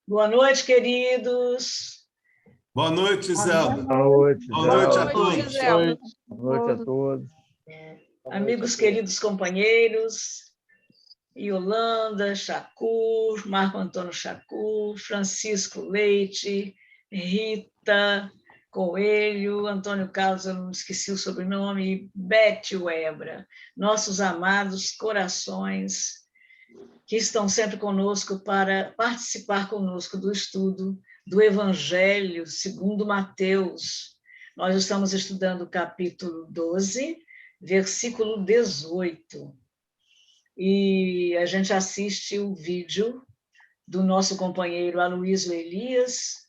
Boa noite, queridos. Boa noite, Zelda. Boa noite, Boa noite a Boa todos. noite. Boa noite a todos. Amigos, queridos companheiros, Yolanda Chacur, Marco Antônio Chacur, Francisco Leite, Rita Coelho, Antônio Carlos, eu não esqueci o sobrenome, Beth Webra, nossos amados corações que estão sempre conosco para participar conosco do estudo do Evangelho segundo Mateus. Nós estamos estudando o capítulo 12, versículo 18. E a gente assiste o vídeo do nosso companheiro Aloysio Elias,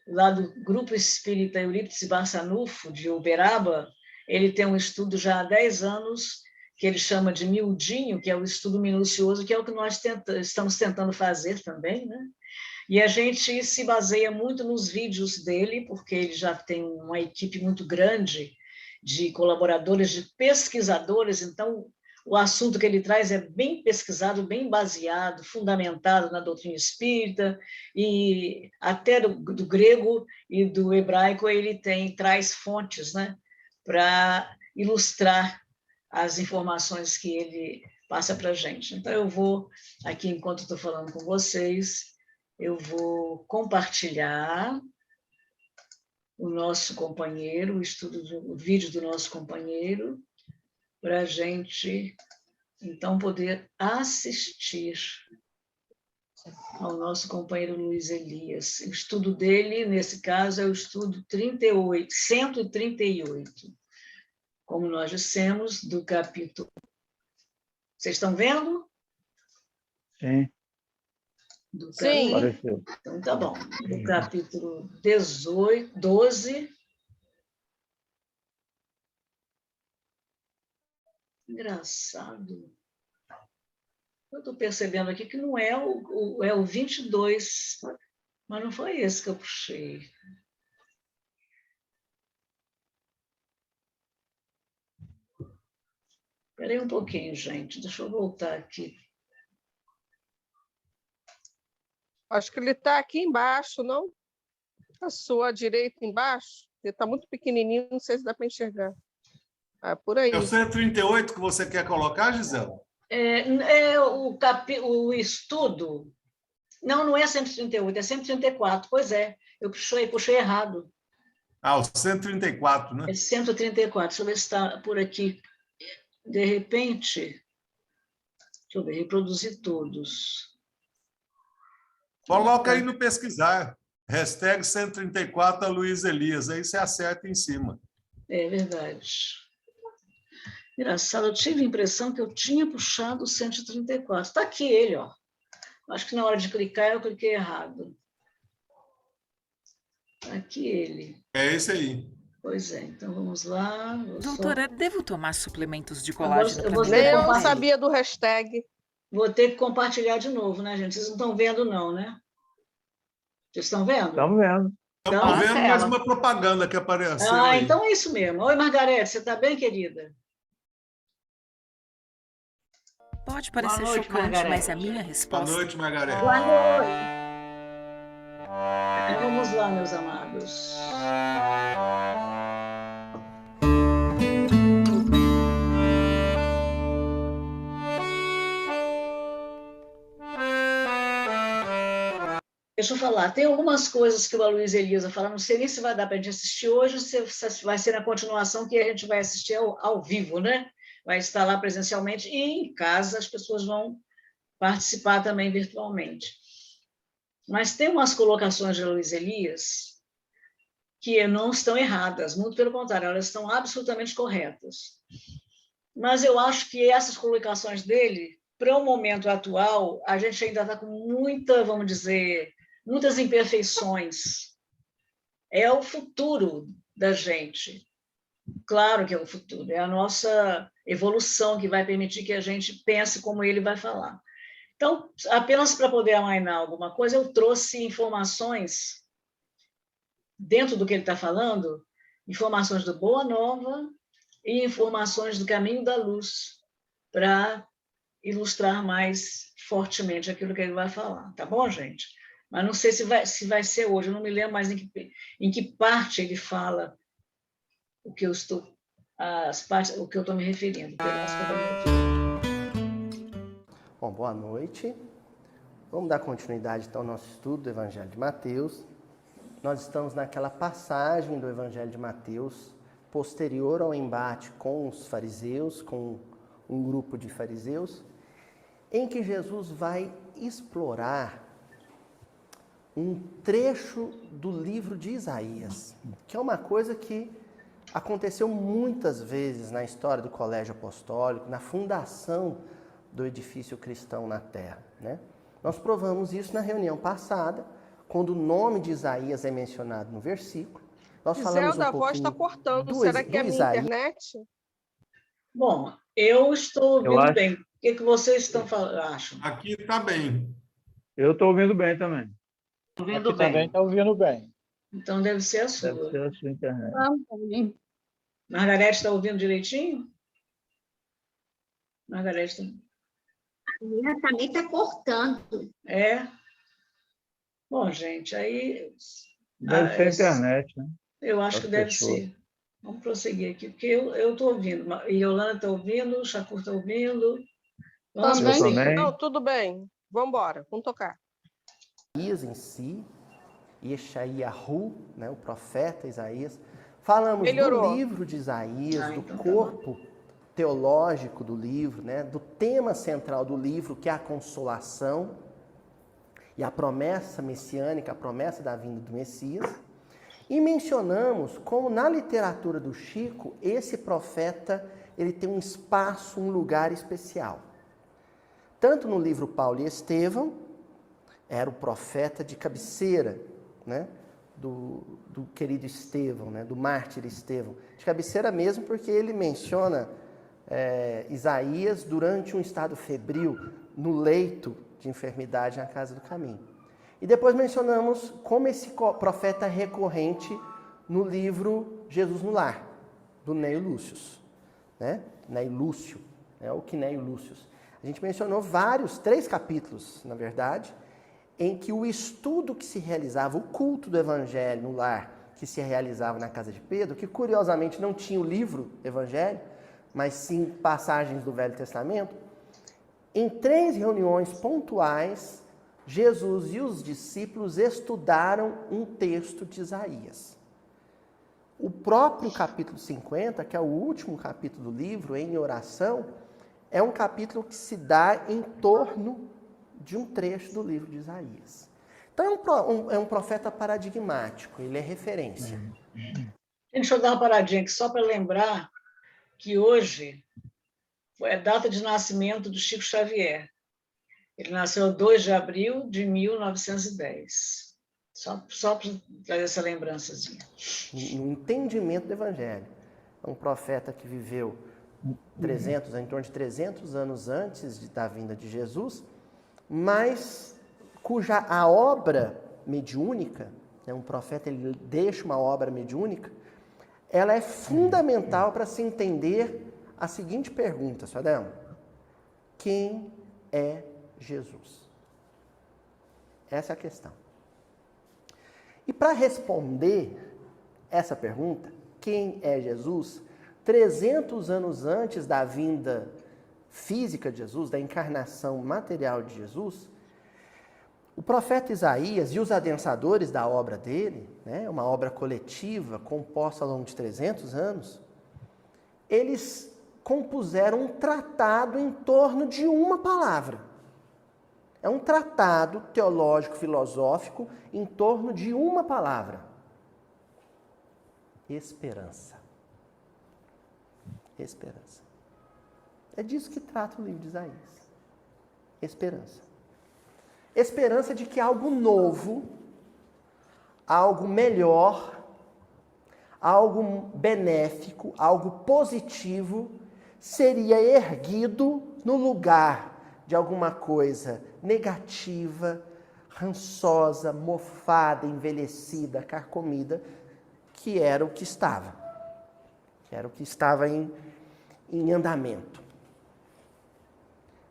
lá do Grupo Espírita Eurípides Barçanufo, de Uberaba. Ele tem um estudo já há 10 anos, que ele chama de miudinho, que é o estudo minucioso, que é o que nós estamos tentando fazer também, né? E a gente se baseia muito nos vídeos dele, porque ele já tem uma equipe muito grande de colaboradores, de pesquisadores, então o assunto que ele traz é bem pesquisado, bem baseado, fundamentado na doutrina espírita, e até do grego e do hebraico ele traz fontes, né, para ilustrar as informações que ele passa para a gente. Então, eu vou, aqui, enquanto estou falando com vocês, eu vou compartilhar o nosso companheiro, o vídeo do nosso companheiro, para a gente, então, poder assistir ao nosso companheiro Luiz Elias. O estudo dele, nesse caso, é o estudo 138, como nós dissemos, do capítulo... Vocês estão vendo? Sim. Sim. Apareceu. Então, tá bom. Do capítulo 12... Engraçado. Eu estou percebendo aqui que não é o 22, mas não foi esse que eu puxei. Espera aí um pouquinho, gente. Deixa eu voltar aqui. Acho que ele está aqui embaixo, não? A sua direita embaixo. Ele está muito pequenininho, não sei se dá para enxergar. Ah, por aí. É o 138 que você quer colocar, Gisela? O estudo... Não é 138, é 134. Pois é, eu puxei errado. Ah, o 134, né? É 134. Deixa eu ver se está por aqui. De repente... Deixa eu ver, reproduzir todos. Coloca aí no pesquisar. Hashtag 134 Luiz Elias. Aí você acerta em cima. É verdade. Engraçado, eu tive a impressão que eu tinha puxado o 134. Está aqui ele, ó. Acho que na hora de clicar eu cliquei errado. Está aqui ele. É esse aí. Pois é, então vamos lá. Doutora, devo tomar suplementos de Agora colágeno eu para vou mim? ter Eu não compartilhar. sabia do hashtag. Vou ter que compartilhar de novo, né, gente? Vocês não estão vendo, não, né? Vocês estão vendo? Estamos vendo. Estamos Então, vendo mais uma propaganda que apareceu aí. então é isso mesmo. Oi, Margarete, você está bem, querida? Pode parecer Boa noite, chocante, Margarete. mas a minha Boa resposta... noite, Margarete. Boa noite. Então, vamos lá, meus amados. Deixa eu falar, tem algumas coisas que o Aloysio Elias vai falar, não sei nem se vai dar para a gente assistir hoje, se vai ser na continuação que a gente vai assistir ao vivo, né? Vai estar lá presencialmente e em casa as pessoas vão participar também virtualmente. Mas tem umas colocações de Aloysio Elias que não estão erradas, muito pelo contrário, elas estão absolutamente corretas. Mas eu acho que essas colocações dele, para o momento atual, a gente ainda está com muita, vamos dizer, muitas imperfeições. É o futuro da gente. Claro que é o futuro, é a nossa evolução que vai permitir que a gente pense como ele vai falar. Então, apenas para poder amainar alguma coisa, eu trouxe informações, dentro do que ele está falando, informações do Boa Nova e informações do Caminho da Luz, para ilustrar mais fortemente aquilo que ele vai falar. Tá bom, gente? Mas não sei se vai ser hoje, eu não me lembro mais em que parte ele fala o que eu estou me referindo. Bom, boa noite. Vamos dar continuidade então ao nosso estudo do Evangelho de Mateus. Nós estamos naquela passagem do Evangelho de Mateus posterior ao embate com os fariseus, com um grupo de fariseus, em que Jesus vai explorar um trecho do livro de Isaías, que é uma coisa que aconteceu muitas vezes na história do Colégio Apostólico, na fundação do edifício cristão na Terra, né? Nós provamos isso na reunião passada, quando o nome de Isaías é mencionado no versículo. Nós falamos Zelda, um a voz está pouquinho cortando. Será que é a minha Isaías. internet? Bom, eu estou Eu ouvindo acho. bem. O que vocês estão falando? Acham? Aqui está bem. Eu estou ouvindo bem também. Ouvindo Aqui também bem. está ouvindo bem. Então deve ser a sua. Deve ser a sua internet. Margarete está ouvindo direitinho? Margarete também. A minha também está cortando. É? Bom, gente, aí Deve ser a internet, né? eu acho que deve pessoas. ser. Vamos prosseguir aqui, porque eu estou ouvindo. E Yolanda está ouvindo, o Chacur está ouvindo. Vamos Também. prosseguir. Também. Não, tudo bem. Vamos embora, vamos tocar. Isaías em si, Yeshayahu, né, o profeta Isaías. Falamos Melhorou. do livro de Isaías, do Então tá corpo teológico do livro, né, do tema central do livro, que é a consolação e a promessa messiânica, a promessa da vinda do Messias. E mencionamos como na literatura do Chico, esse profeta ele tem um espaço, um lugar especial. Tanto no livro Paulo e Estevão, era o profeta de cabeceira, né? do querido Estevão, né? Do mártir Estevão. De cabeceira mesmo, porque ele menciona Isaías durante um estado febril, no leito de enfermidade na casa do caminho. E depois mencionamos como esse profeta é recorrente no livro Jesus no Lar, do Neio Lúcius, né? Neio Lúcio, né? O Quinéio Lúcius. A gente mencionou 3 capítulos, na verdade, em que o estudo que se realizava, o culto do Evangelho no lar, que se realizava na casa de Pedro, que curiosamente não tinha o livro Evangelho, mas sim passagens do Velho Testamento, em 3 reuniões pontuais, Jesus e os discípulos estudaram um texto de Isaías. O próprio capítulo 50, que é o último capítulo do livro, em oração, é um capítulo que se dá em torno de um trecho do livro de Isaías. Então é um profeta paradigmático, ele é referência. Deixa eu dar uma paradinha aqui, só para lembrar que hoje é a data de nascimento do Chico Xavier. Ele nasceu 2 de abril de 1910. Só para trazer essa lembrançazinha. No entendimento do Evangelho. É um profeta que viveu em torno de 300 anos antes da vinda de Jesus, mas cuja a obra mediúnica, né, um profeta ele deixa uma obra mediúnica, ela é fundamental para se entender a seguinte pergunta, Suadão: quem é Jesus? Essa é a questão. E para responder essa pergunta, quem é Jesus, 300 anos antes da vinda física de Jesus, da encarnação material de Jesus, o profeta Isaías e os adensadores da obra dele, né, uma obra coletiva composta ao longo de 300 anos, eles compuseram um tratado em torno de uma palavra. É um tratado teológico-filosófico em torno de uma palavra: esperança. Esperança. É disso que trata o livro de Isaías. Esperança. Esperança de que algo novo, algo melhor, algo benéfico, algo positivo seria erguido no lugar de alguma coisa negativa, rançosa, mofada, envelhecida, carcomida, que era o que estava. Que era o que estava em andamento.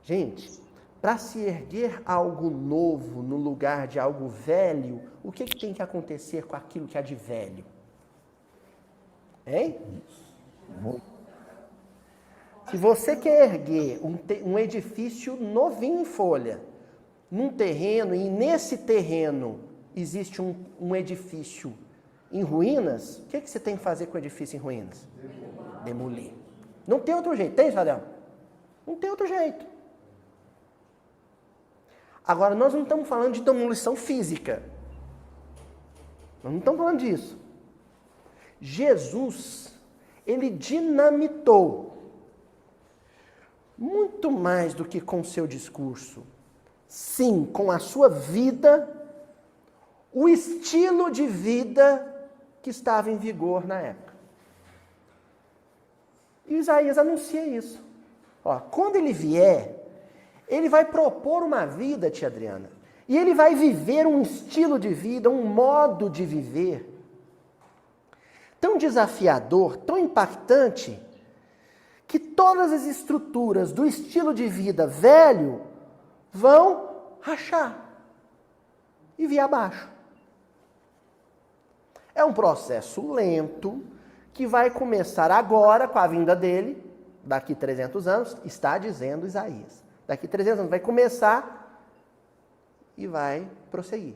Gente, para se erguer algo novo no lugar de algo velho, o que tem que acontecer com aquilo que é de velho? Hein? Se você quer erguer um edifício novinho em folha, num terreno, e nesse terreno existe um edifício em ruínas, o que você tem que fazer com o edifício em ruínas? Demolir. Não tem outro jeito, tem, Sadel? Não tem outro jeito. Agora, nós não estamos falando de demolição física. Nós não estamos falando disso. Jesus, ele dinamitou muito mais do que com seu discurso. Sim, com a sua vida, o estilo de vida que estava em vigor na época. E Isaías anuncia isso. Ó, quando ele vier, ele vai propor uma vida, tia Adriana, e ele vai viver um estilo de vida, um modo de viver tão desafiador, tão impactante, que todas as estruturas do estilo de vida velho vão rachar e vir abaixo. É um processo lento que vai começar agora com a vinda dele, daqui 300 anos, está dizendo Isaías. Daqui 300 anos vai começar e vai prosseguir.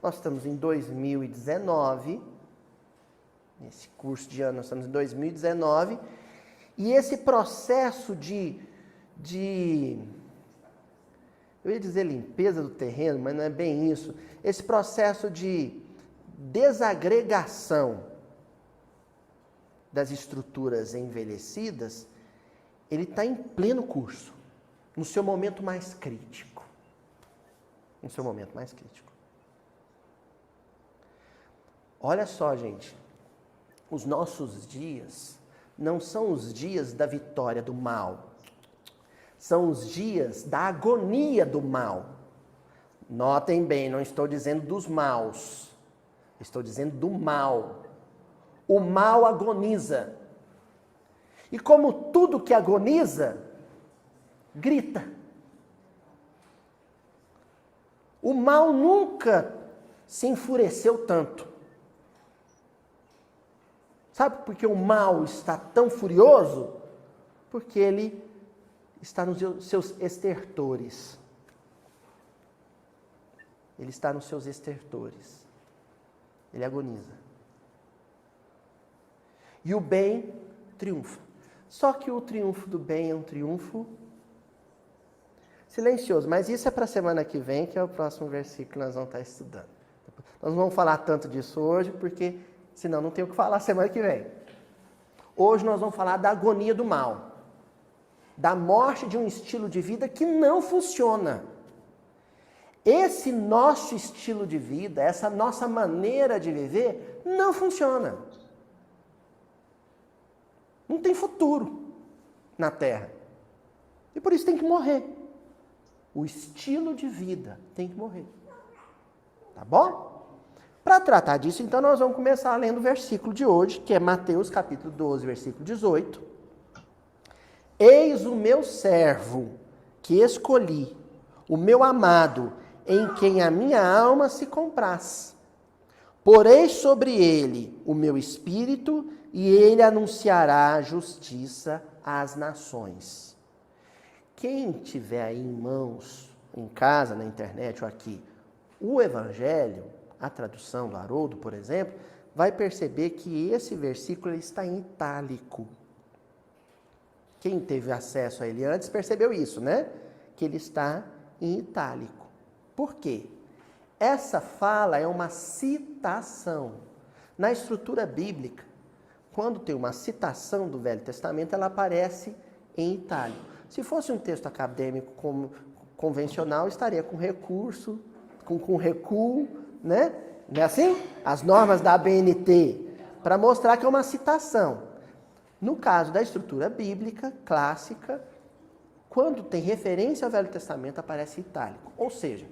Nós estamos em 2019, nesse curso de ano nós estamos em 2019, e esse processo eu ia dizer limpeza do terreno, mas não é bem isso. Esse processo de desagregação das estruturas envelhecidas, ele está em pleno curso, no seu momento mais crítico. No seu momento mais crítico. Olha só, gente, os nossos dias não são os dias da vitória do mal. São os dias da agonia do mal. Notem bem, não estou dizendo dos maus. Estou dizendo do mal. O mal agoniza. E como tudo que agoniza, grita. O mal nunca se enfureceu tanto. Sabe por que o mal está tão furioso? Porque ele está nos seus estertores. Ele está nos seus estertores. Ele agoniza. E o bem triunfa. Só que o triunfo do bem é um triunfo silencioso. Mas isso é para a semana que vem, que é o próximo versículo que nós vamos estar estudando. Nós não vamos falar tanto disso hoje, porque senão não tem o que falar semana que vem. Hoje nós vamos falar da agonia do mal. Da morte de um estilo de vida que não funciona. Esse nosso estilo de vida, essa nossa maneira de viver, não funciona. Não tem futuro na Terra. E por isso tem que morrer. O estilo de vida tem que morrer. Tá bom? Para tratar disso, então, nós vamos começar lendo o versículo de hoje, que é Mateus capítulo 12, versículo 18. Eis o meu servo, que escolhi, o meu amado, em quem a minha alma se compraz. Porei sobre ele o meu espírito, e ele anunciará justiça às nações. Quem tiver aí em mãos, em casa, na internet ou aqui, o Evangelho, a tradução do Haroldo, por exemplo, vai perceber que esse versículo está em itálico. Quem teve acesso a ele antes percebeu isso, né? Que ele está em itálico. Por quê? Essa fala é uma citação. Na estrutura bíblica, quando tem uma citação do Velho Testamento, ela aparece em itálico. Se fosse um texto acadêmico convencional, estaria com recurso, com recuo, né? Não é assim? As normas da ABNT, para mostrar que é uma citação. No caso da estrutura bíblica clássica, quando tem referência ao Velho Testamento, aparece itálico. Ou seja,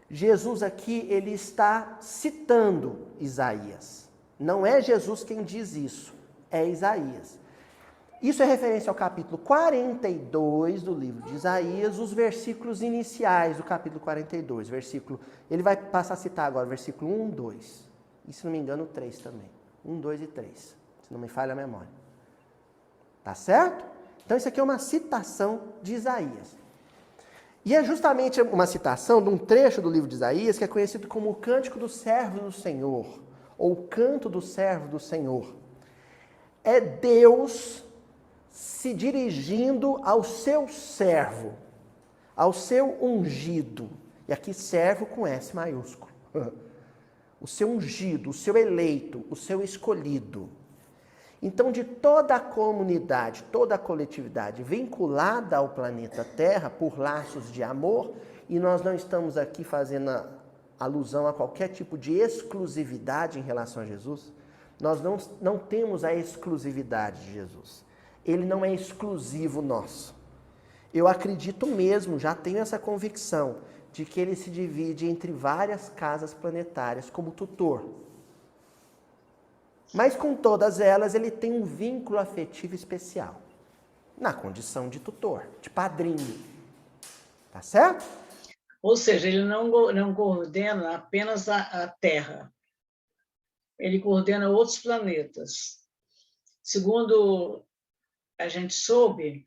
Jesus aqui, ele está citando Isaías. Não é Jesus quem diz isso, é Isaías. Isso é referência ao capítulo 42 do livro de Isaías, os versículos iniciais do capítulo 42. Ele vai passar a citar agora o versículo 1, 2. E, se não me engano, 3 também. 1, 2 e 3, se não me falha a memória. Tá certo? Então, isso aqui é uma citação de Isaías. E é justamente uma citação de um trecho do livro de Isaías que é conhecido como o Cântico do Servo do Senhor, ou o Canto do Servo do Senhor. É Deus se dirigindo ao seu servo, ao seu ungido. E aqui servo com S maiúsculo. O seu ungido, o seu eleito, o seu escolhido. Então, de toda a comunidade, toda a coletividade vinculada ao planeta Terra por laços de amor, e nós não estamos aqui fazendo alusão a qualquer tipo de exclusividade em relação a Jesus, nós não temos a exclusividade de Jesus. Ele não é exclusivo nosso. Eu acredito mesmo, já tenho essa convicção, de que ele se divide entre várias casas planetárias como tutor. Mas com todas elas ele tem um vínculo afetivo especial, na condição de tutor, de padrinho. Tá certo? Ou seja, ele não coordena apenas a Terra. Ele coordena outros planetas. Segundo a gente soube,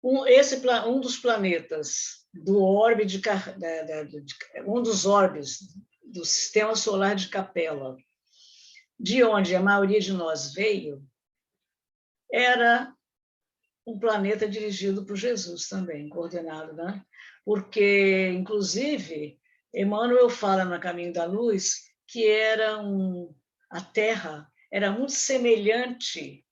um dos planetas do orbe um dos orbes do sistema solar de Capela, de onde a maioria de nós veio, era um planeta dirigido por Jesus também, coordenado, né? Porque, inclusive, Emmanuel fala no Caminho da Luz que a Terra era muito semelhante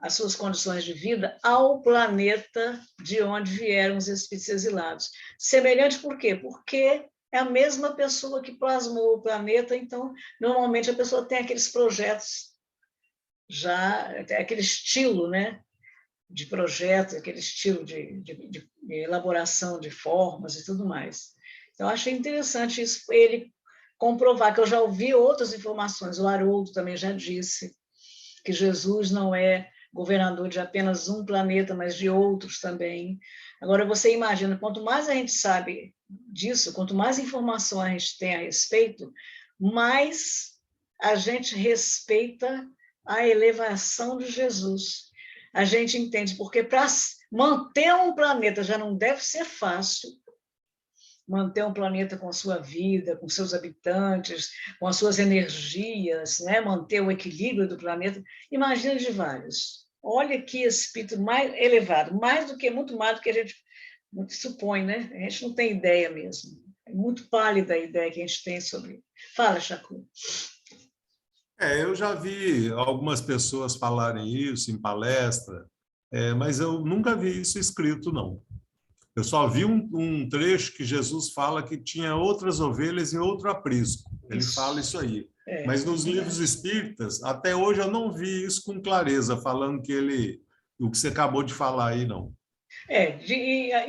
às suas condições de vida ao planeta de onde vieram os espíritos exilados. Semelhante por quê? Porque é a mesma pessoa que plasmou o planeta, então, normalmente a pessoa tem aqueles projetos aquele estilo, né, de projeto, aquele estilo de elaboração de formas e tudo mais. Então, achei interessante isso, ele comprovar, que eu já ouvi outras informações, o Haroldo também já disse que Jesus não é governador de apenas um planeta, mas de outros também. Agora, você imagina, quanto mais a gente sabe disso, quanto mais informação a gente tem a respeito, mais a gente respeita a elevação de Jesus. A gente entende, porque para manter um planeta já não deve ser fácil, manter um planeta com sua vida, com seus habitantes, com as suas energias, né? Manter o equilíbrio do planeta. Imagina de vários. Olha que espírito mais elevado, muito mais do que a gente supõe, né? A gente não tem ideia mesmo. É muito pálida a ideia que a gente tem sobre... Fala, Chacu. Eu já vi algumas pessoas falarem isso em palestra, mas eu nunca vi isso escrito, não. Eu só vi um trecho que Jesus fala que tinha outras ovelhas em outro aprisco. Ele fala isso aí. Mas nos livros espíritas, até hoje eu não vi isso com clareza, falando que o que você acabou de falar aí, não.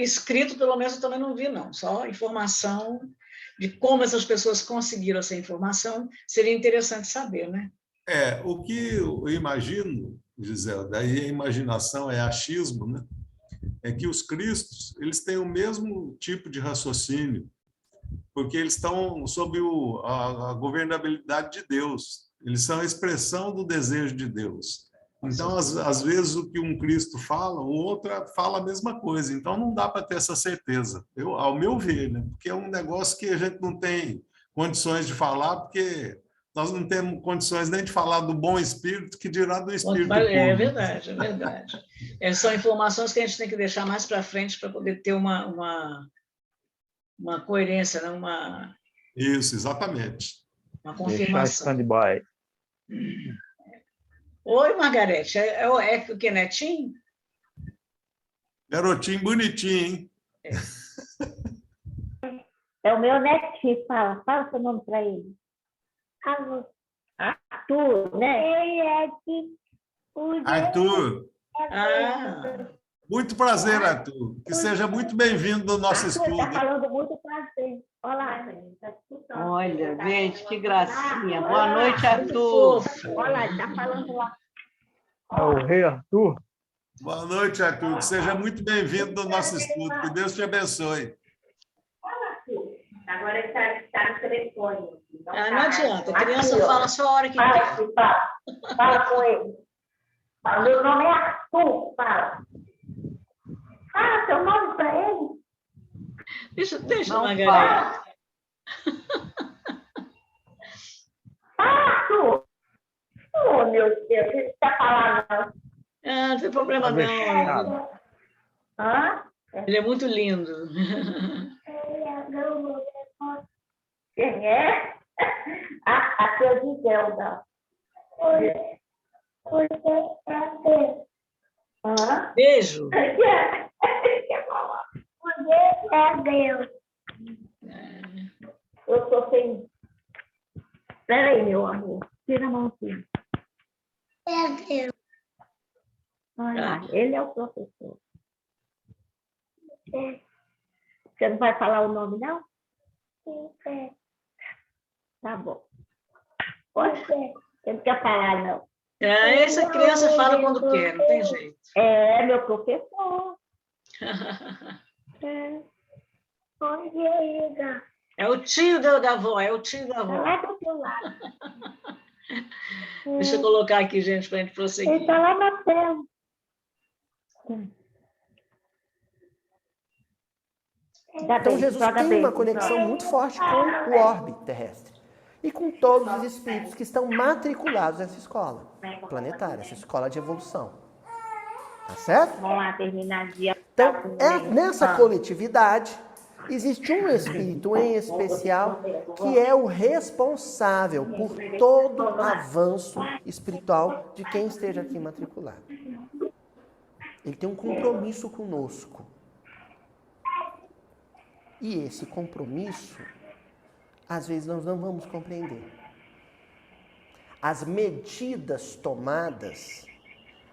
Escrito, pelo menos, eu também não vi, não. Só informação de como essas pessoas conseguiram essa informação, seria interessante saber, né? O que eu imagino, Gisela, daí a imaginação é achismo, né? É que os cristos, eles têm o mesmo tipo de raciocínio, porque eles estão sob a governabilidade de Deus. Eles são a expressão do desejo de Deus. Então, às vezes, o que um Cristo fala, o outro fala a mesma coisa. Então, não dá para ter essa certeza, ao meu ver, né? Porque é um negócio que a gente não tem condições de falar, porque nós não temos condições nem de falar do bom espírito, que dirá do espírito puro. É verdade, é verdade. São informações que a gente tem que deixar mais para frente para poder ter uma coerência, né? Isso, exatamente. Uma confirmação. Deixar stand-by. Oi, Margarete, é o que, netinho? Garotinho bonitinho, hein? É o meu netinho, fala seu nome para ele. Arthur, né? Arthur. Muito prazer, Arthur. Que seja muito bem-vindo no nosso estudo. Está falando muito prazer. Olá, gente. Tá escutando. Olha, gente, que gracinha. Boa noite, Arthur. Olá, está falando lá. É o Rei Arthur. Boa noite, Arthur. Seja muito bem-vindo ao nosso estudo. Que Deus te abençoe. Agora está no telefone. Ah, não adianta, a criança Aqui, ó. fala só a hora que Fala, quer. aqui, fala. Fala com ele. Fala, meu nome é Arthur, fala. Fala seu nome para ele. Deixa Não Margarida. Fala, Arthur. Oh, meu Deus, não precisa falar, não. Ah, não tem problema Tá não. vexado. Hã? Ele é muito lindo. Quem é? Aqui é o Giselda. Hã? Beijo. Quer falar? É Deus. Eu sou sem. Espera aí, meu amor. Tira a mão aqui. É Deus. Olha, ele é o professor. Você não vai falar o nome, não? Sim. Tá bom. Pode ser. Você não quer falar, não. Essa criança fala quando quer, não tem jeito. É, meu professor. É. Onde é? É o tio da avó, é o tio da avó. Lá do teu lado. Deixa eu colocar aqui, gente, para a gente prosseguir. Ele está lá na tela. Então Jesus tem uma conexão muito forte com o orbe terrestre e com todos os espíritos que estão matriculados nessa escola planetária, essa escola de evolução. Tá certo? Vamos lá terminar dia. Então, nessa coletividade, existe um espírito em especial que é o responsável por todo avanço espiritual de quem esteja aqui matriculado. Ele tem um compromisso conosco. E esse compromisso, às vezes, nós não vamos compreender. As medidas tomadas,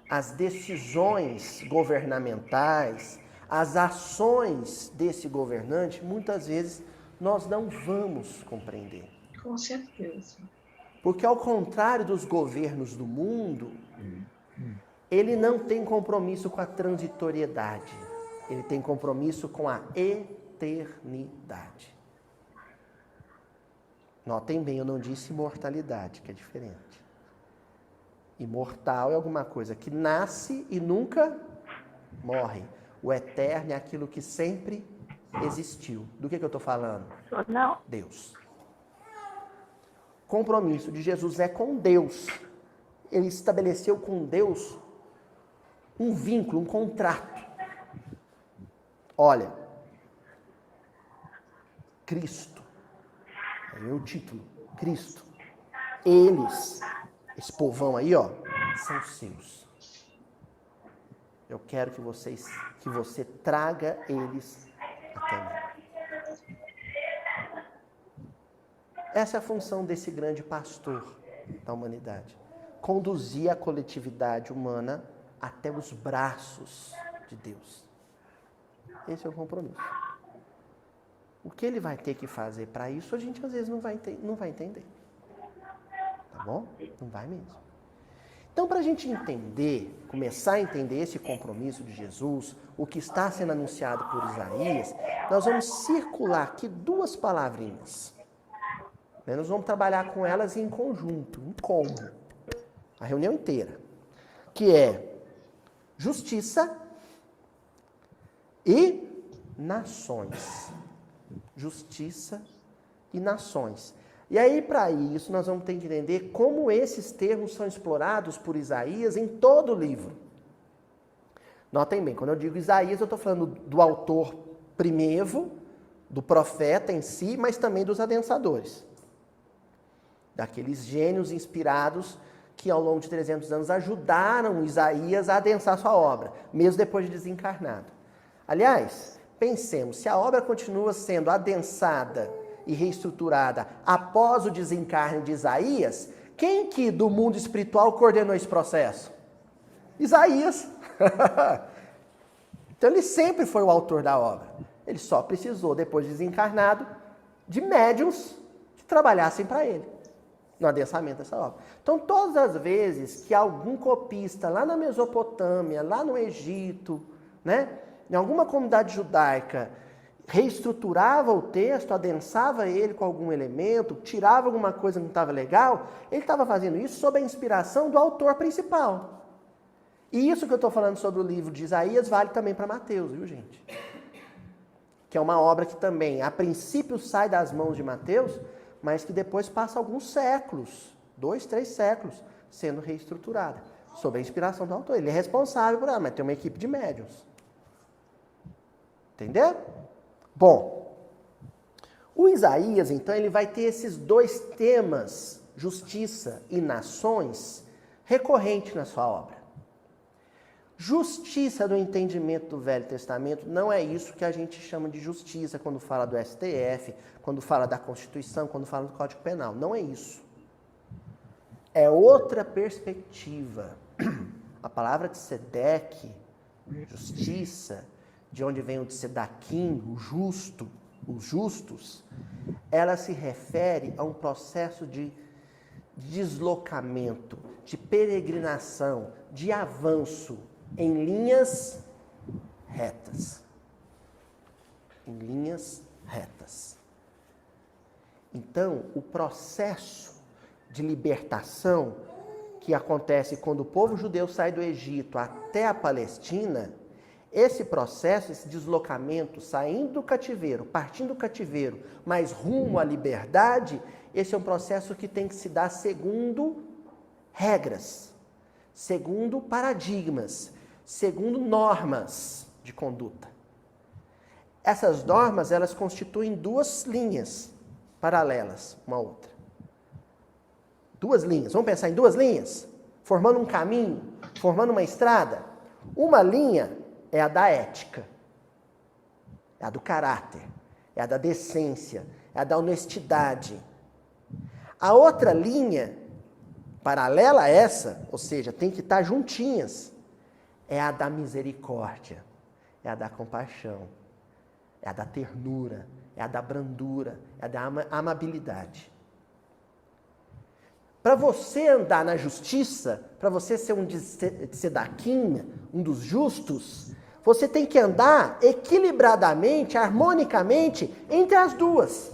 as decisões governamentais, as ações desse governante, muitas vezes, nós não vamos compreender. Com certeza. Porque, ao contrário dos governos do mundo, ele não tem compromisso com a transitoriedade. Ele tem compromisso com a eternidade. Notem bem, eu não disse imortalidade, que é diferente. Imortal é alguma coisa que nasce e nunca morre. O eterno é aquilo que sempre existiu. Do que eu estou falando? Não. Deus. Compromisso de Jesus é com Deus. Ele estabeleceu com Deus um vínculo, um contrato. Olha, Cristo, é o título, Cristo. Eles, esse povão aí, ó, são seus. Eu quero que você traga eles até mim. Essa é a função desse grande pastor da humanidade. Conduzir a coletividade humana até os braços de Deus. Esse é o compromisso. O que ele vai ter que fazer para isso, a gente às vezes não vai entender. Tá bom? Não vai mesmo. Então, para a gente entender, começar a entender esse compromisso de Jesus, o que está sendo anunciado por Isaías, nós vamos circular aqui duas palavrinhas. Nós vamos trabalhar com elas em conjunto, em combo, a reunião inteira, que é justiça e nações. Justiça e nações. E aí, para isso, nós vamos ter que entender como esses termos são explorados por Isaías em todo o livro. Notem bem, quando eu digo Isaías, eu estou falando do autor primevo, do profeta em si, mas também dos adensadores. Daqueles gênios inspirados que ao longo de 300 anos ajudaram Isaías a adensar sua obra, mesmo depois de desencarnado. Aliás, pensemos, se a obra continua sendo adensada e reestruturada após o desencarne de Isaías, quem que do mundo espiritual coordenou esse processo? Isaías. Então ele sempre foi o autor da obra. Ele só precisou, depois de desencarnado, de médiuns que trabalhassem para ele. no adensamento dessa obra. Então, todas as vezes que algum copista lá na Mesopotâmia, lá no Egito, né, em alguma comunidade judaica, reestruturava o texto, adensava ele com algum elemento, tirava alguma coisa que não estava legal, ele estava fazendo isso sob a inspiração do autor principal. E isso que eu estou falando sobre o livro de Isaías vale também para Mateus, viu, gente? Que é uma obra que também, a princípio, sai das mãos de Mateus, mas que depois passa alguns séculos, 2, 3 séculos, sendo reestruturada, sob a inspiração do autor. Ele é responsável por ela, mas tem uma equipe de médiuns. Entendeu? Bom, o Isaías, então, ele vai ter esses 2 temas, justiça e nações, recorrentes na sua obra. Justiça do entendimento do Velho Testamento não é isso que a gente chama de justiça quando fala do STF, quando fala da Constituição, quando fala do Código Penal. Não é isso. É outra perspectiva. A palavra de Sedeque, justiça, de onde vem o de Sedaquim, o justo, os justos, ela se refere a um processo de deslocamento, de peregrinação, de avanço em linhas retas. Em linhas retas. Então, o processo de libertação que acontece quando o povo judeu sai do Egito até a Palestina, esse processo, esse deslocamento, saindo do cativeiro, partindo do cativeiro, mas rumo à liberdade, esse é um processo que tem que se dar segundo regras, segundo paradigmas, segundo normas de conduta. Essas normas, elas constituem 2 linhas paralelas uma à outra. 2 linhas. Vamos pensar em 2 linhas? Formando um caminho, formando uma estrada. Uma linha é a da ética, é a do caráter, é a da decência, é a da honestidade. A outra linha, paralela a essa, ou seja, tem que estar juntinhas, é a da misericórdia, é a da compaixão, é a da ternura, é a da brandura, é a da amabilidade. Para você andar na justiça, para você ser um de Sedaquim, um dos justos, você tem que andar equilibradamente, harmonicamente entre as 2.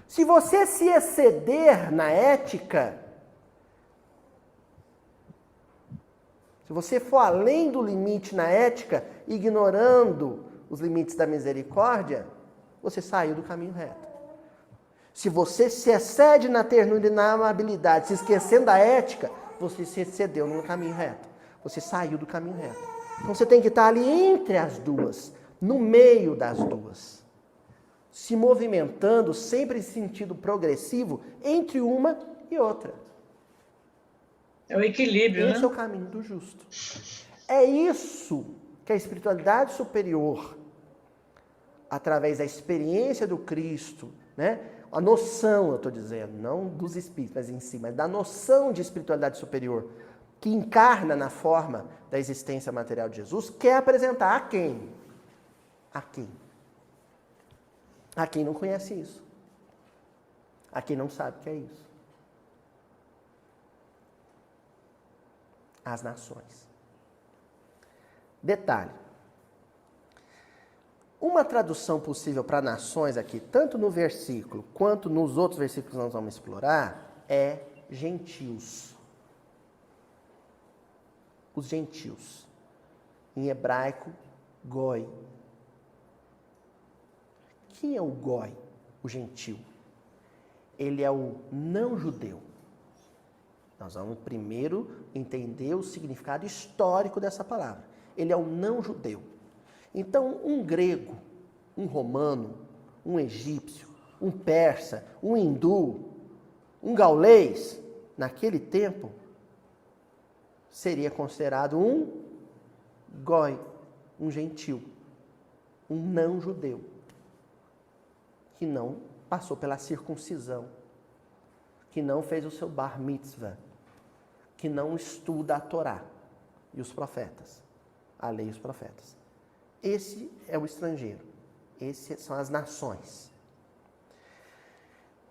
Se você se exceder na ética, se você for além do limite na ética, ignorando os limites da misericórdia, você saiu do caminho reto. Se você se excede na ternura e na amabilidade, se esquecendo da ética, você se excedeu no caminho reto. Você saiu do caminho reto. Então você tem que estar ali entre as 2, no meio das 2. Se movimentando sempre em sentido progressivo entre uma e outra. É o equilíbrio, né? Esse é o caminho do justo. É isso que a espiritualidade superior, através da experiência do Cristo, né? A noção, eu estou dizendo, não dos espíritos, mas em si, mas da noção de espiritualidade superior, que encarna na forma da existência material de Jesus, quer apresentar a quem? A quem? A quem não conhece isso. A quem não sabe o que é isso. As nações. Detalhe. Uma tradução possível para nações aqui, tanto no versículo quanto nos outros versículos que nós vamos explorar, é gentios. Os gentios. Em hebraico, goi. Quem é o goi, o gentio? Ele é o não-judeu. Nós vamos primeiro entender o significado histórico dessa palavra. Ele é o não-judeu. Então, um grego, um romano, um egípcio, um persa, um hindu, um gaulês, naquele tempo, seria considerado um goi, um gentil, um não-judeu, que não passou pela circuncisão, que não fez o seu bar mitzvah, que não estuda a Torá e os profetas, a lei e os profetas. Esse é o estrangeiro. Essas são as nações.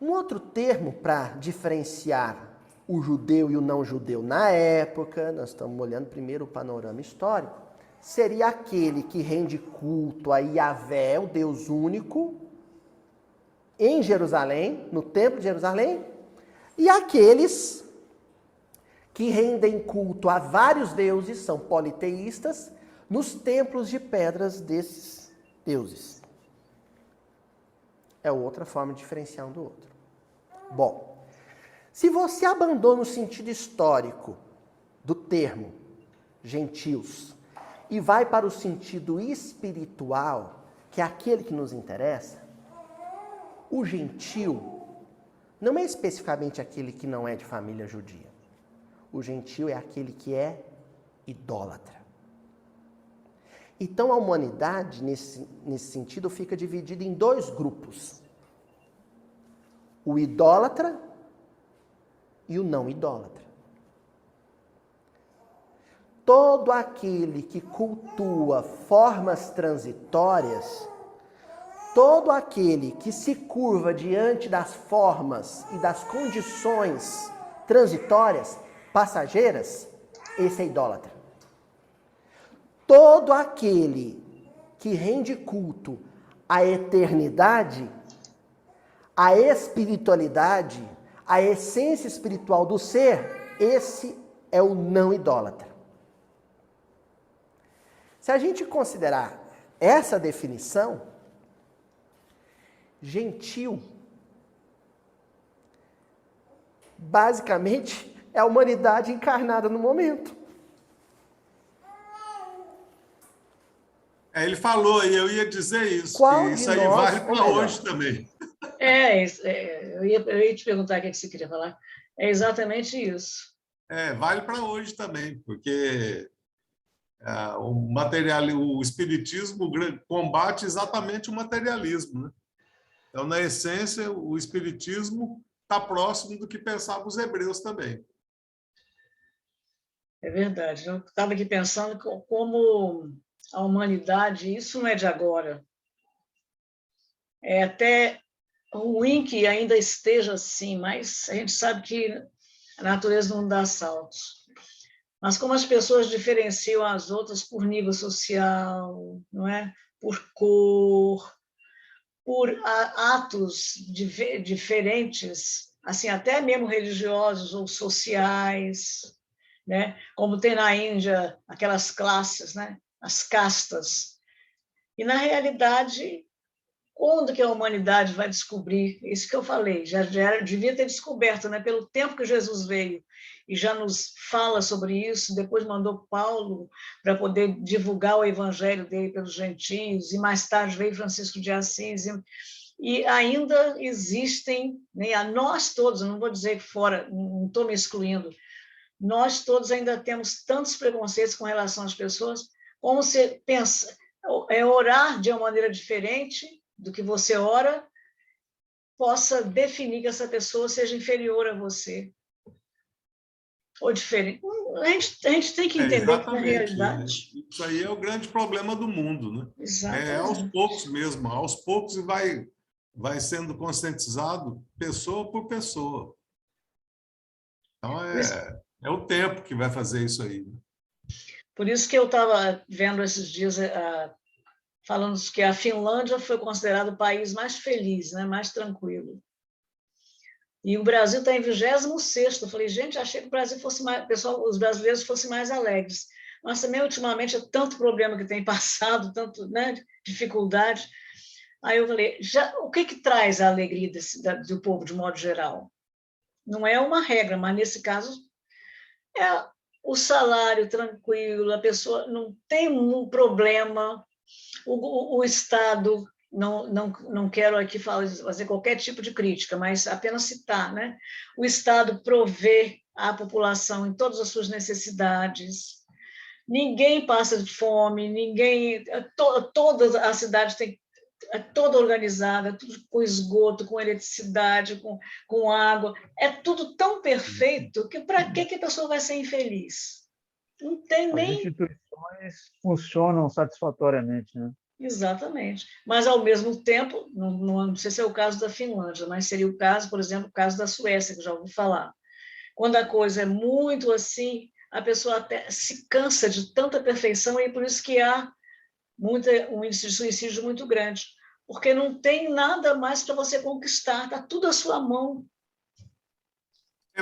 Um outro termo para diferenciar o judeu e o não judeu na época, nós estamos olhando primeiro o panorama histórico, seria aquele que rende culto a Yahvé, o Deus único, em Jerusalém, no Templo de Jerusalém, e aqueles que rendem culto a vários deuses, são politeístas, nos templos de pedras desses deuses. É outra forma de diferenciar um do outro. Bom, se você abandona o sentido histórico do termo gentios e vai para o sentido espiritual, que é aquele que nos interessa, o gentio não é especificamente aquele que não é de família judia. O gentio é aquele que é idólatra. Então a humanidade, nesse sentido, fica dividida em dois grupos. O idólatra e o não idólatra. Todo aquele que cultua formas transitórias, todo aquele que se curva diante das formas e das condições transitórias, passageiras, esse é idólatra. Todo aquele que rende culto à eternidade, à espiritualidade, à essência espiritual do ser, esse é o não idólatra. Se a gente considerar essa definição, gentio, basicamente, é a humanidade encarnada no momento. Ele falou, e eu ia dizer isso, Qual que de isso aí nós vale é para melhor? hoje também. Eu ia te perguntar o que você queria falar. É exatamente isso. Vale para hoje também, porque o espiritismo combate exatamente o materialismo, né? Então, na essência, o espiritismo está próximo do que pensavam os hebreus também. É verdade. Eu estava aqui pensando como a humanidade, isso não é de agora. É até ruim que ainda esteja assim, mas a gente sabe que a natureza não dá saltos. Mas como as pessoas diferenciam as outras por nível social, não é? Por cor, por atos diferentes, assim, até mesmo religiosos ou sociais, né? Como tem na Índia aquelas classes, né? As castas. E, na realidade, quando que a humanidade vai descobrir? Isso que eu falei, devia ter descoberto, né? Pelo tempo que Jesus veio e já nos fala sobre isso, depois mandou Paulo para poder divulgar o evangelho dele pelos gentios, e mais tarde veio Francisco de Assis, e ainda existem, né? Nós todos, não vou dizer fora, não estou me excluindo, nós todos ainda temos tantos preconceitos com relação às pessoas, como você pensa, orar de uma maneira diferente do que você ora, possa definir que essa pessoa seja inferior a você. Ou diferente. A gente tem que entender que, na Exatamente. realidade... Isso aí é o grande problema do mundo, né? Exatamente. Aos poucos mesmo, aos poucos vai sendo conscientizado pessoa por pessoa. Então, é o tempo que vai fazer isso aí. Por isso que eu estava vendo esses dias, falando que a Finlândia foi considerado o país mais feliz, né? Mais tranquilo. E o Brasil está em 26º. Eu falei, gente, achei que o Brasil fosse mais, os brasileiros fossem mais alegres. Mas também, ultimamente, é tanto problema que tem passado, tanto, né, dificuldade. Aí eu falei, o que traz a alegria do povo, de modo geral? Não é uma regra, mas, nesse caso, é o salário tranquilo, a pessoa não tem um problema, o Estado... Não quero aqui fazer qualquer tipo de crítica, mas apenas citar, né? O Estado provê à população em todas as suas necessidades, ninguém passa de fome, toda a cidade é toda organizada, tudo com esgoto, com eletricidade, com água, é tudo tão perfeito que para que a pessoa vai ser infeliz? Não tem As nem... instituições funcionam satisfatoriamente, né? Exatamente. Mas, ao mesmo tempo, não sei se é o caso da Finlândia, mas seria o caso, por exemplo, o caso da Suécia, que eu já ouvi falar. Quando a coisa é muito assim, a pessoa até se cansa de tanta perfeição, e por isso que há um índice de suicídio muito grande, porque não tem nada mais para você conquistar, está tudo à sua mão.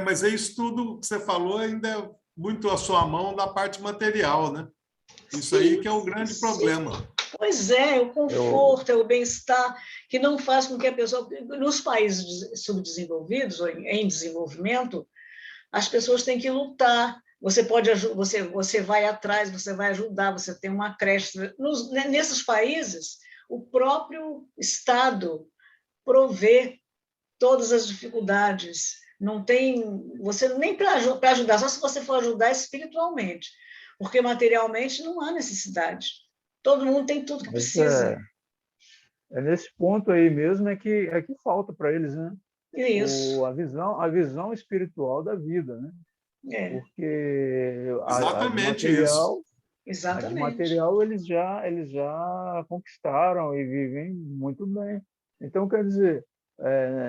Mas é isso tudo que você falou ainda é muito à sua mão da parte material, né? Isso aí que é o grande problema. Pois é o conforto, é o bem-estar, que não faz com que a pessoa... Nos países subdesenvolvidos, ou em desenvolvimento, as pessoas têm que lutar. Você pode você vai atrás, você vai ajudar, você tem uma creche. Nesses países, o próprio Estado provê todas as dificuldades. Não tem você nem para ajudar, só se você for ajudar espiritualmente, porque materialmente não há necessidade. Todo mundo tem tudo que precisa. É nesse ponto aí mesmo é que falta para eles, né? Isso. A visão espiritual da vida, né? É. Porque Exatamente a de material eles já conquistaram e vivem muito bem. Então, quer dizer,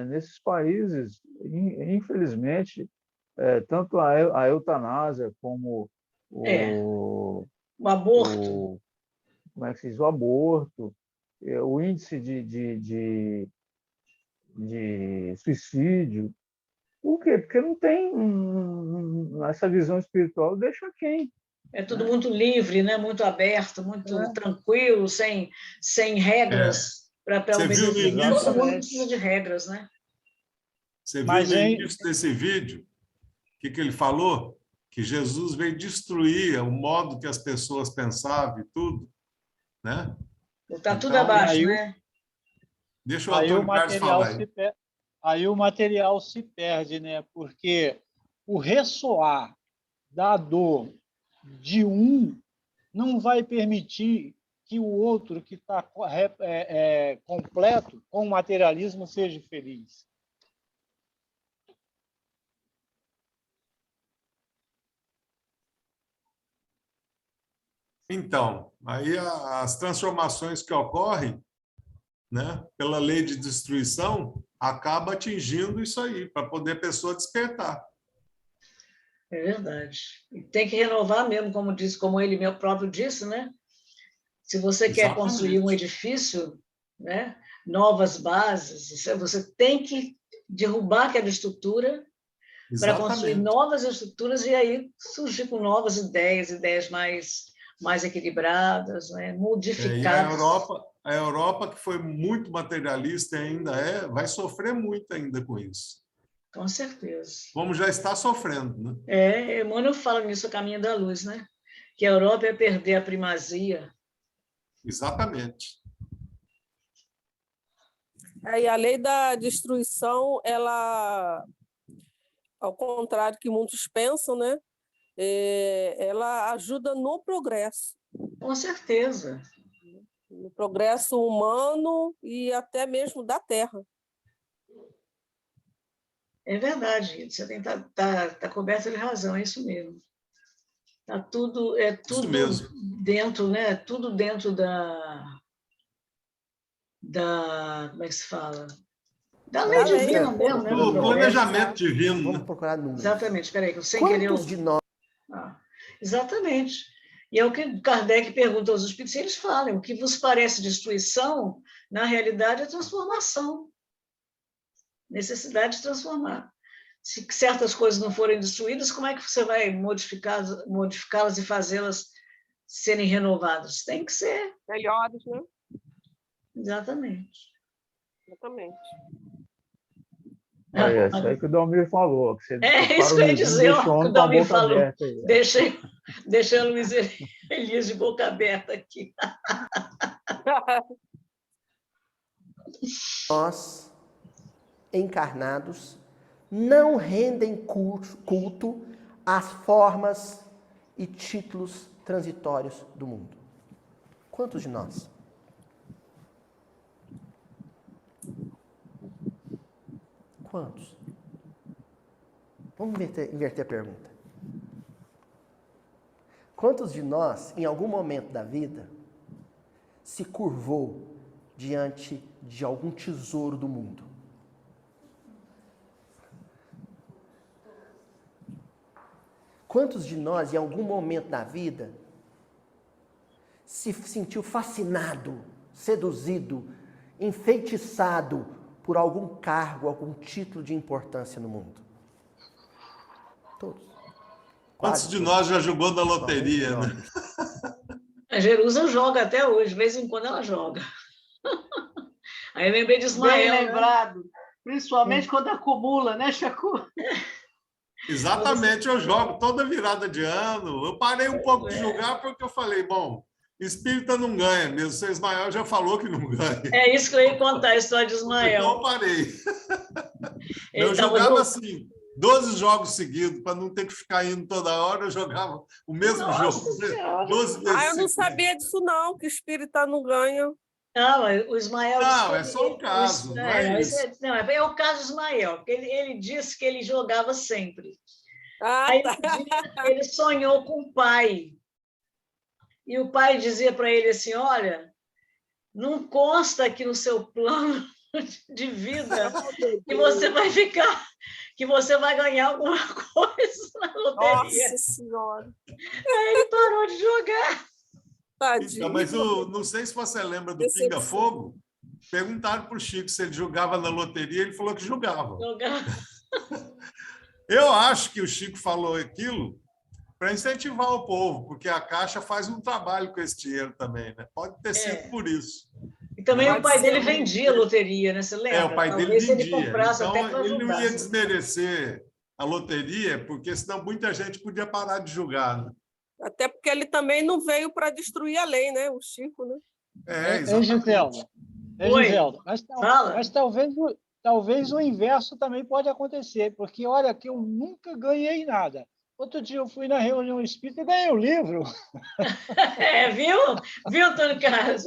nesses países, infelizmente, tanto a eutanásia como o aborto, como é que se diz? O aborto, o índice de suicídio. Por quê? Porque não tem essa visão espiritual, deixa quem? É tudo muito livre, né? Muito aberto, muito tranquilo, sem regras para obedecer. Todo mundo precisa de regras, né? Você viu no início desse vídeo o que ele falou? Que Jesus veio destruir o modo que as pessoas pensavam e tudo, né? Está tudo abaixo, né? Deixa o Antônio Carlos falar aí. Aí o material se perde, né? Porque o ressoar da dor de um não vai permitir que o outro que está completo com o materialismo seja feliz. Então, aí as transformações que ocorrem, né, pela lei de destruição, acaba atingindo isso aí, para poder a pessoa despertar. É verdade. E tem que renovar mesmo, como ele meu próprio disse, né? Se você quer construir um edifício, né, novas bases, você tem que derrubar aquela estrutura para construir novas estruturas e aí surgir com novas ideias mais equilibradas, né, modificadas. E a Europa, que foi muito materialista e ainda vai sofrer muito ainda com isso. Com certeza. Como já está sofrendo, né? Emmanuel fala nisso, a Caminho da Luz, né? Que a Europa ia perder a primazia. Exatamente. E a lei da destruição, ela, ao contrário do que muitos pensam, né? Ela ajuda no progresso. Com certeza. No progresso humano e até mesmo da Terra. É verdade, você está coberto de razão, é isso mesmo. Tá tudo dentro, né? Tudo dentro da como é que se fala? Da lei divina mesmo, né? Do planejamento divino. Vamos procurar números. Exatamente, espera aí, sem Quantos querer... de nós... exatamente. E é o que Kardec pergunta aos espíritos, e eles falam, o que vos parece destruição, na realidade é transformação. Necessidade de transformar. Se certas coisas não forem destruídas, como é que você vai modificá-las e fazê-las serem renovadas? Tem que ser melhores, né? Exatamente. Isso aí que o Dalmir falou. Que você isso que eu ia dizer, o que o Dalmir falou. Deixa o Luiz Elias de boca aberta aqui. Nós, encarnados, não rendem culto às formas e títulos transitórios do mundo. Quantos de nós? Quantos? Vamos inverter a pergunta. Quantos de nós, em algum momento da vida, se curvou diante de algum tesouro do mundo? Quantos de nós, em algum momento da vida, se sentiu fascinado, seduzido, enfeitiçado por algum cargo, algum título de importância no mundo? Todos. Quantos de nós já jogou na loteria, né? A Jerusa joga até hoje, de vez em quando ela joga. Aí eu lembrei de Ismael. Bem lembrado, principalmente quando acumula, né, Chacu? Exatamente, eu jogo toda virada de ano. Eu parei um pouco de jogar porque eu falei, bom, espírita não ganha mesmo. O Ismael já falou que não ganha. É isso que eu ia contar, a história de Ismael. Então eu parei. Eu jogava assim, 12 jogos seguidos, para não ter que ficar indo toda hora, eu jogava o mesmo jogo. 12 vezes eu não sabia disso não, que espírita não ganha. Não, o Ismael... Não, é só um caso, não é isso. Não, é o caso de Ismael, porque ele disse que ele jogava sempre. Aí um dia, ele sonhou com o pai. E o pai dizia para ele assim, olha, não consta aqui no seu plano de vida que você vai ficar, que você vai ganhar alguma coisa na loteria. Nossa Senhora! Aí ele parou de jogar. Então, mas não sei se você lembra do Pinga Fogo. Perguntaram para o Chico se ele jogava na loteria, ele falou que jogava. Eu acho que o Chico falou aquilo para incentivar o povo, porque a Caixa faz um trabalho com esse dinheiro também, né? Pode ter sido por isso. E também o pai dele vendia loteria, né? Você lembra? O pai dele vendia. Ele comprasse então, até para ele não ia desmerecer a loteria, porque senão muita gente podia parar de jogar, né? Até porque ele também não veio para destruir a lei, né? O Chico, né? Exatamente. Giselda, mas talvez o inverso também pode acontecer, porque olha que eu nunca ganhei nada. Outro dia eu fui na reunião espírita e ganhei o livro. Viu? Viu, Antônio Carlos?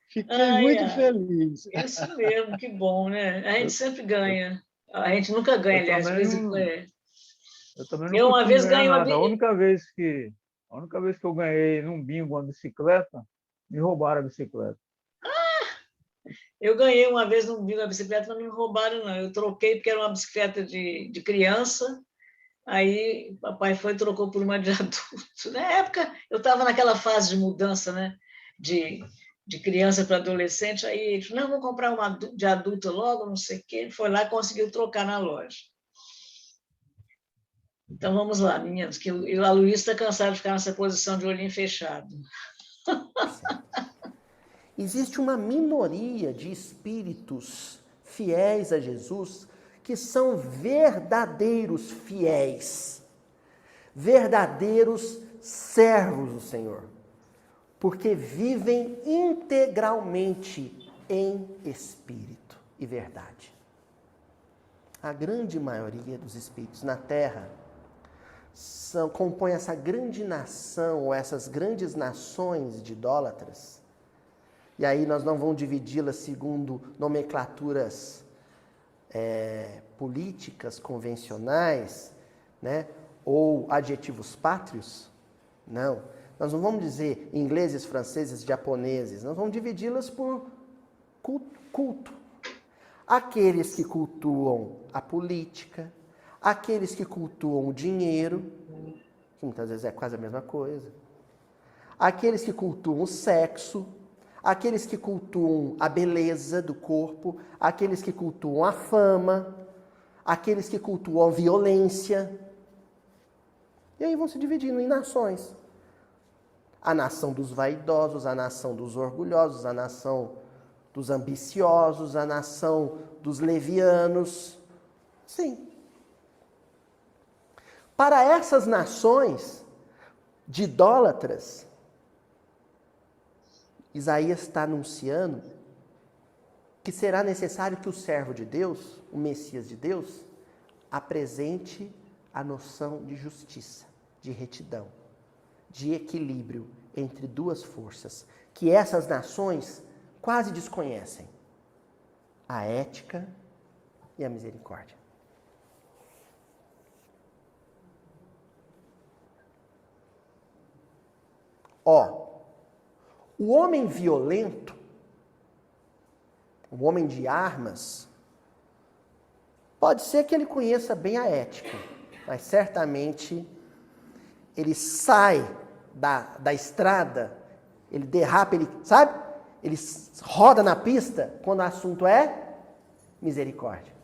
Fiquei muito feliz. Isso mesmo, que bom, né? A gente sempre ganha. A gente nunca ganha, aliás, de vez em quando. Eu também não uma vez ganhei nada. A única vez que eu ganhei num bingo uma bicicleta, me roubaram a bicicleta. Eu ganhei uma vez num bingo a bicicleta, não me roubaram, não. Eu troquei porque era uma bicicleta de criança, aí o papai foi e trocou por uma de adulto. Na época, eu estava naquela fase de mudança, né? De criança para adolescente, aí ele falou, não, vou comprar uma de adulto logo, não sei o quê. Ele foi lá e conseguiu trocar na loja. Então, vamos lá, meninos, que o Aloysio está cansado de ficar nessa posição de olhinho fechado. Existe uma minoria de espíritos fiéis a Jesus que são verdadeiros fiéis, verdadeiros servos do Senhor, porque vivem integralmente em espírito e verdade. A grande maioria dos espíritos na Terra compõe essa grande nação, ou essas grandes nações de idólatras. E aí nós não vamos dividi-las segundo nomenclaturas políticas convencionais, né? Ou adjetivos pátrios. Não. Nós não vamos dizer ingleses, franceses, japoneses. Nós vamos dividi-las por culto. Aqueles que cultuam a política, aqueles que cultuam o dinheiro, que muitas vezes é quase a mesma coisa, aqueles que cultuam o sexo, aqueles que cultuam a beleza do corpo, aqueles que cultuam a fama, aqueles que cultuam a violência. E aí vão se dividindo em nações. A nação dos vaidosos, a nação dos orgulhosos, a nação dos ambiciosos, a nação dos levianos. Sim. Para essas nações de idólatras, Isaías está anunciando que será necessário que o servo de Deus, o Messias de Deus, apresente a noção de justiça, de retidão, de equilíbrio entre duas forças, que essas nações quase desconhecem: a ética e a misericórdia. Ó, o homem violento, o homem de armas, pode ser que ele conheça bem a ética, mas certamente ele sai da estrada, ele derrapa, ele, sabe? Ele roda na pista quando o assunto é misericórdia.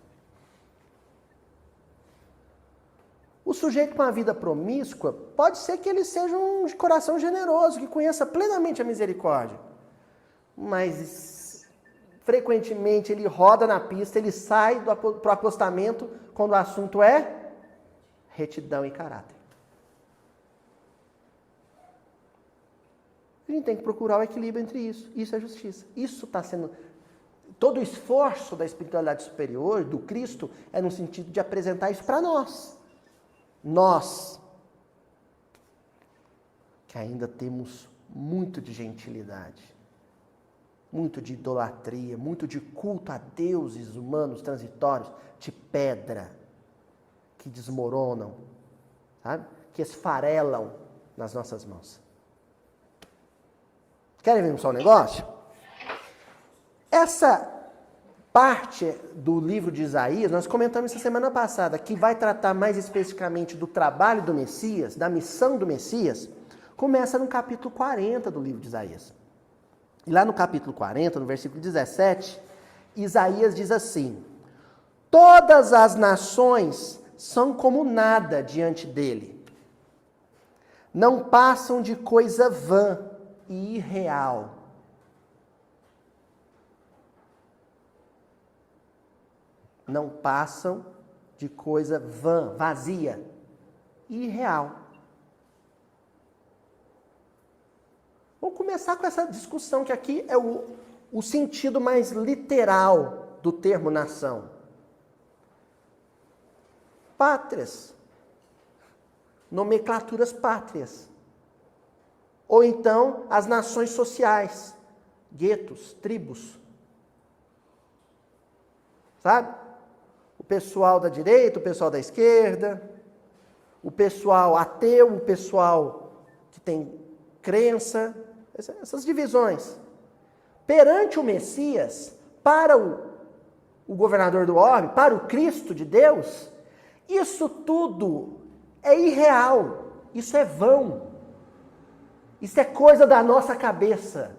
O sujeito com a vida promíscua, pode ser que ele seja um de coração generoso, que conheça plenamente a misericórdia. Mas, frequentemente, ele roda na pista, ele sai para o acostamento quando o assunto é retidão e caráter. A gente tem que procurar o equilíbrio entre isso. Isso é justiça. Isso está sendo... Todo o esforço da espiritualidade superior, do Cristo, é no sentido de apresentar isso para nós. Nós, que ainda temos muito de gentilidade, muito de idolatria, muito de culto a deuses humanos transitórios, de pedra, que desmoronam, sabe? Que esfarelam nas nossas mãos. Querem ver só um negócio? Essa parte do livro de Isaías, nós comentamos essa semana passada, que vai tratar mais especificamente do trabalho do Messias, da missão do Messias, começa no capítulo 40 do livro de Isaías. E lá no capítulo 40, no versículo 17, Isaías diz assim: todas as nações são como nada diante dele. Não passam de coisa vã e irreal. Não passam de coisa vã, vazia e irreal. Vamos começar com essa discussão, que aqui é o sentido mais literal do termo nação. Pátrias. Nomenclaturas pátrias. Ou então as nações sociais. Guetos, tribos. Sabe? O pessoal da direita, o pessoal da esquerda, o pessoal ateu, o pessoal que tem crença, essas divisões. Perante o Messias, para o governador do orbe, para o Cristo de Deus, isso tudo é irreal, isso é vão, isso é coisa da nossa cabeça.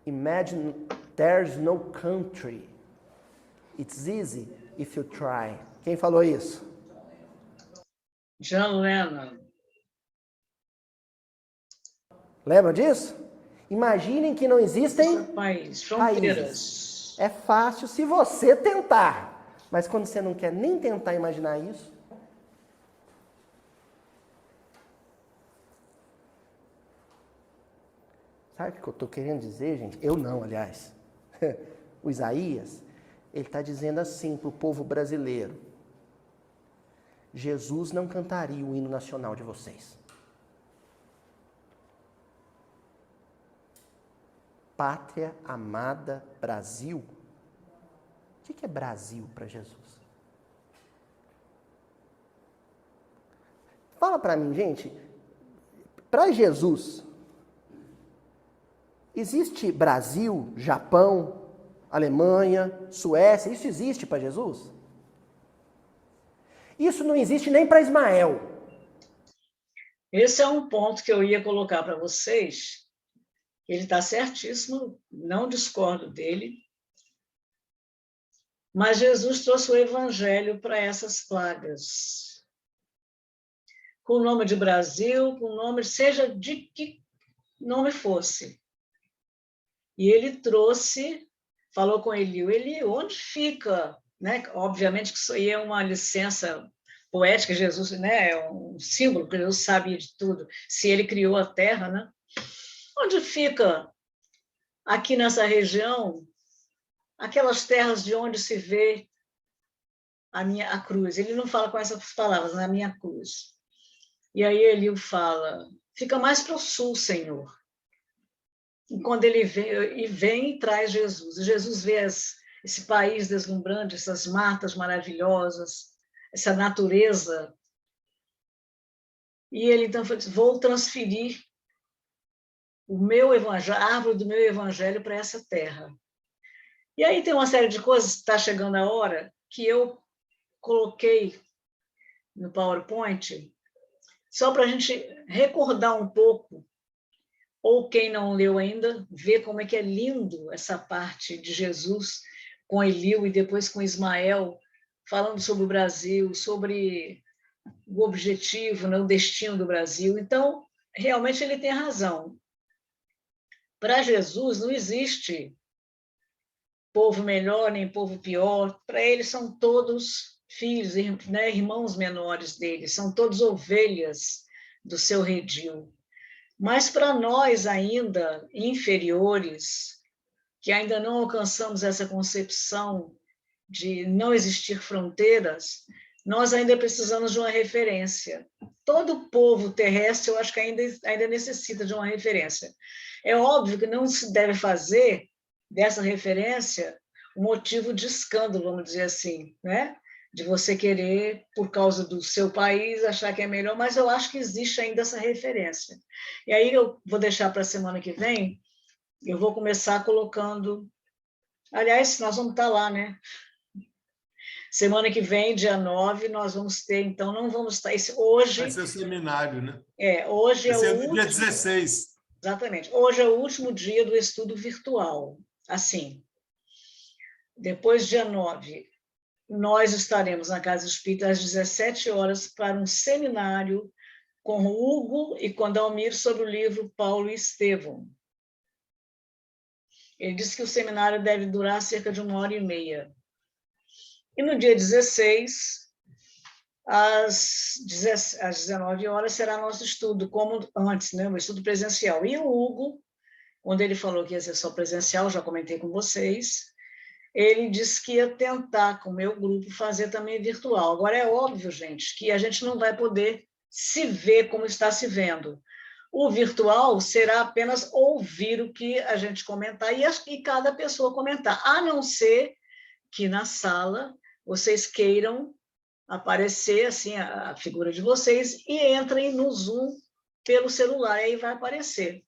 Imagine there's no country. It's easy if you try. Quem falou isso? John Lennon. Lembra disso? Imaginem que não existem fronteiras. É fácil se você tentar. Mas quando você não quer nem tentar imaginar isso, sabe o que eu estou querendo dizer, gente? Eu não, aliás. O Isaías, ele está dizendo assim para o povo brasileiro: Jesus não cantaria o hino nacional de vocês. Pátria amada Brasil. O que é Brasil para Jesus? Fala para mim, gente. Para Jesus, existe Brasil, Japão, Alemanha, Suécia? Isso existe para Jesus? Isso não existe nem para Ismael. Esse é um ponto que eu ia colocar para vocês. Ele está certíssimo, não discordo dele. Mas Jesus trouxe o evangelho para essas plagas. Com o nome de Brasil, com o nome, seja de que nome fosse. E ele trouxe, falou com Eliú: Eliú, onde fica? Né? Obviamente que isso aí é uma licença poética, Jesus, né? É um símbolo, porque Jesus sabia de tudo. Se ele criou a terra, né? Onde fica, aqui nessa região, aquelas terras de onde se vê a cruz? Ele não fala com essas palavras, na minha cruz. E aí Eliú fala: fica mais para o sul, Senhor. E quando ele vem e traz Jesus, e Jesus vê esse país deslumbrante, essas matas maravilhosas, essa natureza. E ele então falou: vou transferir o meu evangelho, a árvore do meu evangelho para essa terra. E aí tem uma série de coisas, está chegando a hora, que eu coloquei no PowerPoint, só para a gente recordar um pouco, ou quem não leu ainda, ver como é que é lindo essa parte de Jesus com Eliú e depois com Ismael, falando sobre o Brasil, sobre o objetivo, né, o destino do Brasil. Então, realmente ele tem razão. Para Jesus não existe povo melhor nem povo pior. Para ele são todos filhos, né, irmãos menores dele, são todos ovelhas do seu redil. Mas para nós ainda inferiores, que ainda não alcançamos essa concepção de não existir fronteiras, nós ainda precisamos de uma referência. Todo povo terrestre, eu acho que ainda necessita de uma referência. É óbvio que não se deve fazer dessa referência um motivo de escândalo, vamos dizer assim, né? De você querer, por causa do seu país, achar que é melhor, mas eu acho que existe ainda essa referência. E aí eu vou deixar para a semana que vem, eu vou começar colocando... Aliás, nós vamos estar lá, né? Semana que vem, dia 9, nós vamos ter, então, não vamos estar... Hoje... Vai ser o seminário, né? Hoje vai ser é o no último... dia 16. Exatamente. Hoje é o último dia do estudo virtual. Assim, depois, dia 9, nós estaremos na Casa Espírita às 17 horas para um seminário com o Hugo e com Dalmir sobre o livro Paulo e Estevão. Ele disse que o seminário deve durar cerca de 1h30. E no dia 16, às 19 horas, será nosso estudo, como antes, né? O estudo presencial. E o Hugo, quando ele falou que ia ser só presencial, já comentei com vocês, ele disse que ia tentar, com o meu grupo, fazer também virtual. Agora, é óbvio, gente, que a gente não vai poder se ver como está se vendo. O virtual será apenas ouvir o que a gente comentar e cada pessoa comentar, a não ser que na sala vocês queiram aparecer assim a figura de vocês e entrem no Zoom pelo celular, aí vai aparecer.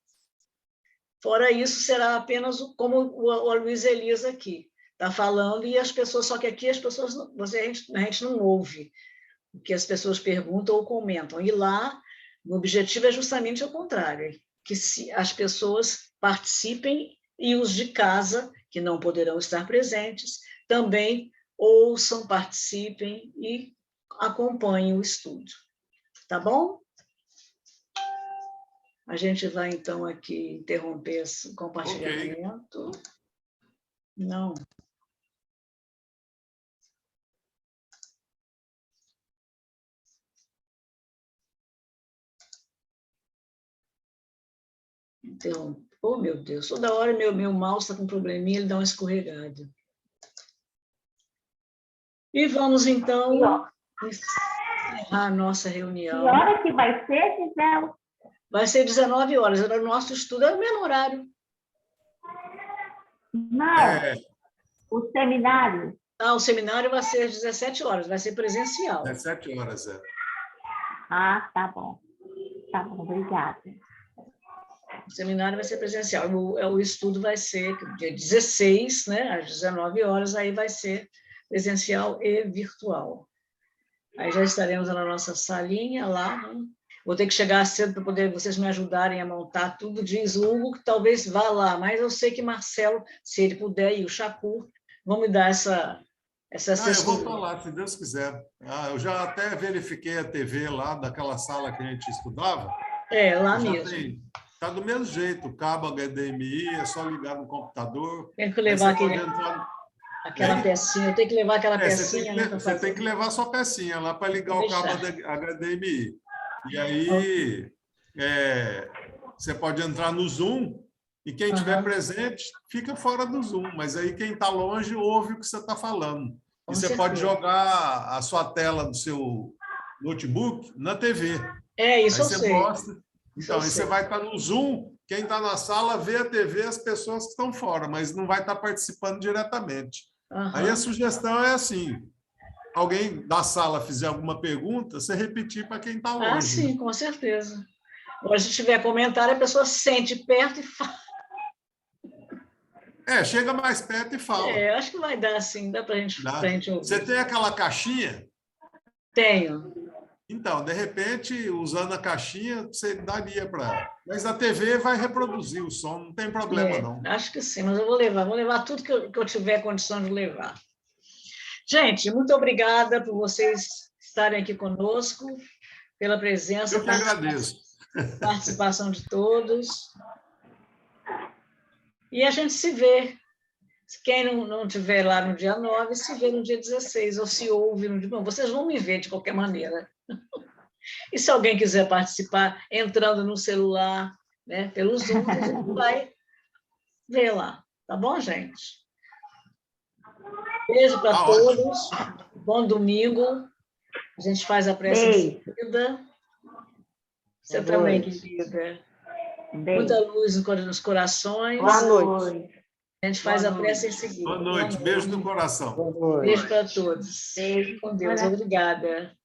Fora isso, será apenas como o Luiz Elias aqui está falando, e as pessoas, só que aqui as pessoas, a gente não ouve o que as pessoas perguntam ou comentam. E lá, o objetivo é justamente o contrário, que as pessoas participem e os de casa, que não poderão estar presentes, também ouçam, participem e acompanhem o estudo. Tá bom? A gente vai, então, aqui interromper esse compartilhamento. Okay. Não. Então, oh, meu Deus, toda hora meu mouse está com um probleminha, ele dá uma escorregada. E vamos, então, encerrar a nossa reunião. Que hora que vai ser, Gisele? Vai ser 19 horas. O nosso estudo é o mesmo horário. Não, o seminário. O seminário vai ser às 17 horas, vai ser presencial. 17 horas, Ah, tá bom. Tá bom, obrigada. O seminário vai ser presencial. O estudo vai ser dia 16, né, às 19 horas, aí vai ser presencial e virtual. Aí já estaremos na nossa salinha lá, né? Vou ter que chegar cedo para poder vocês me ajudarem a montar tudo. Diz o Hugo que talvez vá lá, mas eu sei que Marcelo, se ele puder, e o Chacur, vão me dar essa assessoria. Eu vou falar, se Deus quiser. Eu já até verifiquei a TV lá, daquela sala que a gente estudava. Lá mesmo. Está do mesmo jeito, cabo HDMI, é só ligar no computador. Tem que levar aquela pecinha, eu tenho que levar aquela pecinha. Você tem que levar sua pecinha lá para ligar o cabo HDMI. E aí você pode entrar no Zoom e quem estiver presente fica fora do Zoom, mas aí quem está longe ouve o que você está falando. E você pode jogar a sua tela do seu notebook na TV. Isso eu sei. Mostra. Então, aí você vai estar no Zoom, quem está na sala vê a TV, as pessoas que estão fora, mas não vai estar participando diretamente. Aí a sugestão é assim, alguém da sala fizer alguma pergunta, você repetir para quem está longe. Ah, sim, com certeza. Agora, se tiver comentário, a pessoa sente perto e fala. Chega mais perto e fala. Acho que vai dar, sim, dá para a gente ouvir. Você tem aquela caixinha? Tenho. Então, de repente, usando a caixinha, você daria para... Mas a TV vai reproduzir o som, não tem problema, não. Acho que sim, mas eu vou levar tudo que eu tiver condição de levar. Gente, muito obrigada por vocês estarem aqui conosco, pela presença. Eu que agradeço. Participação de todos. E a gente se vê. Quem não estiver lá no dia 9, se vê no dia 16, ou se ouve no dia... Bom, vocês vão me ver de qualquer maneira. E se alguém quiser participar, entrando no celular, né, pelo Zoom, a gente vai ver lá. Tá bom, gente? Beijo para todos. Bom domingo. A gente faz a prece em seguida. Você também, querida. Muita luz nos corações. Boa noite. A gente faz a prece em seguida. Boa noite. Beijo no coração. Beijo para todos. Beijo. Com Deus. Obrigada.